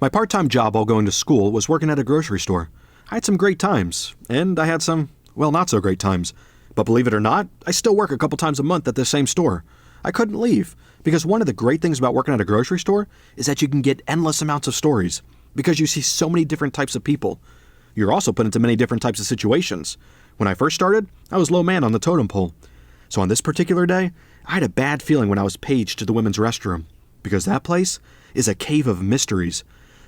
My part-time job while going to school was working at a grocery store. I had some great times, and I had some, well, not so great times. But believe it or not, I still work a couple times a month at the same store. I couldn't leave, because one of the great things about working at a grocery store is that you can get endless amounts of stories, because you see so many different types of people. You're also put into many different types of situations. When I first started, I was low man on the totem pole. So on this particular day, I had a bad feeling when I was paged to the women's restroom, because that place is a cave of mysteries.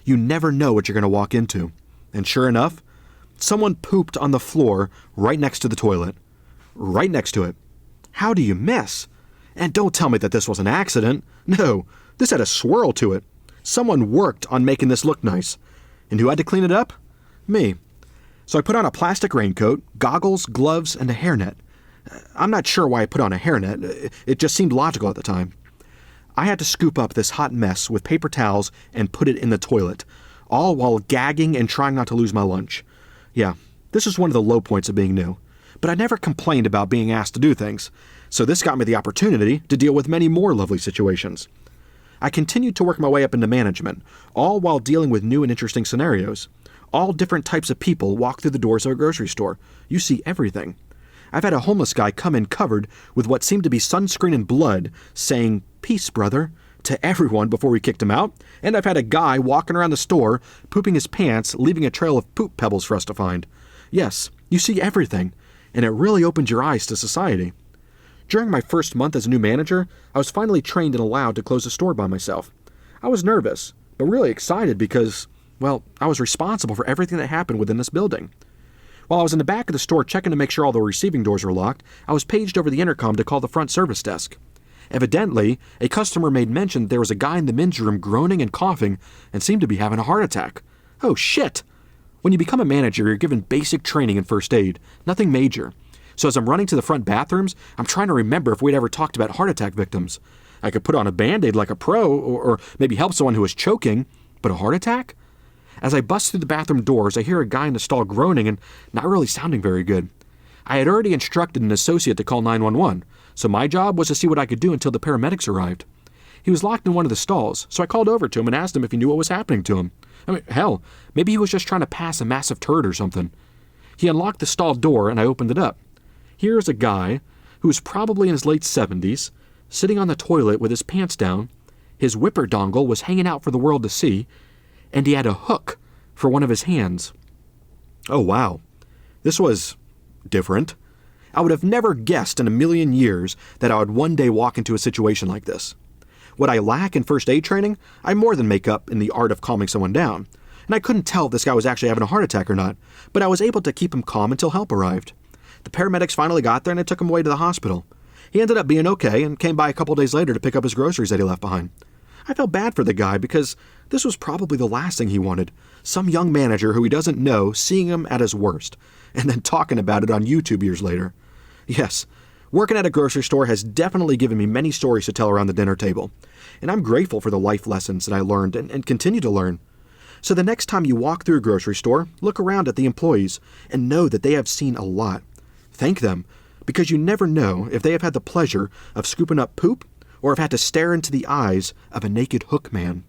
You never know what you're going to walk into. And sure enough, someone pooped on the floor right next to the toilet. Right next to it. How do you miss? And don't tell me that this was an accident. No, this had a swirl to it. Someone worked on making this look nice. And who had to clean it up? Me. So I put on a plastic raincoat, goggles, gloves, and a hairnet. I'm not sure why I put on a hairnet. It just seemed logical at the time. I had to scoop up this hot mess with paper towels and put it in the toilet, all while gagging and trying not to lose my lunch. Yeah, this is one of the low points of being new. But I never complained about being asked to do things, so this got me the opportunity to deal with many more lovely situations. I continued to work my way up into management, all while dealing with new and interesting scenarios. All different types of people walk through the doors of a grocery store. You see everything. I've had a homeless guy come in covered with what seemed to be sunscreen and blood, saying, "Peace, brother," to everyone before we kicked him out, and I've had a guy walking around the store, pooping his pants, leaving a trail of poop pebbles for us to find. Yes, you see everything, and it really opened your eyes to society. During my first month as a new manager, I was finally trained and allowed to close the store by myself. I was nervous, but really excited because, well, I was responsible for everything that happened within this building. While I was in the back of the store checking to make sure all the receiving doors were locked, I was paged over the intercom to call the front service desk. Evidently, a customer made mention that there was a guy in the men's room groaning and coughing and seemed to be having a heart attack. Oh shit! When you become a manager, you're given basic training in first aid, nothing major. So as I'm running to the front bathrooms, I'm trying to remember if we'd ever talked about heart attack victims. I could put on a Band-Aid like a pro, or maybe help someone who was choking, but a heart attack? As I bust through the bathroom doors, I hear a guy in the stall groaning and not really sounding very good. I had already instructed an associate to call 911, so my job was to see what I could do until the paramedics arrived. He was locked in one of the stalls, so I called over to him and asked him if he knew what was happening to him. I mean, hell, maybe he was just trying to pass a massive turd or something. He unlocked the stall door and I opened it up. Here's a guy who was probably in his late 70s, sitting on the toilet with his pants down, his whipper dongle was hanging out for the world to see, and he had a hook for one of his hands. Oh wow, this was different. I would have never guessed in a million years that I would one day walk into a situation like this. What I lack in first aid training, I more than make up in the art of calming someone down. And I couldn't tell if this guy was actually having a heart attack or not, but I was able to keep him calm until help arrived. The paramedics finally got there and they took him away to the hospital. He ended up being okay and came by a couple days later to pick up his groceries that he left behind. I felt bad for the guy because this was probably the last thing he wanted. Some young manager who he doesn't know seeing him at his worst, and then talking about it on YouTube years later. Yes, working at a grocery store has definitely given me many stories to tell around the dinner table, and I'm grateful for the life lessons that I learned and continue to learn. So the next time you walk through a grocery store, look around at the employees and know that they have seen a lot. Thank them, because you never know if they have had the pleasure of scooping up poop or have had to stare into the eyes of a naked hook man.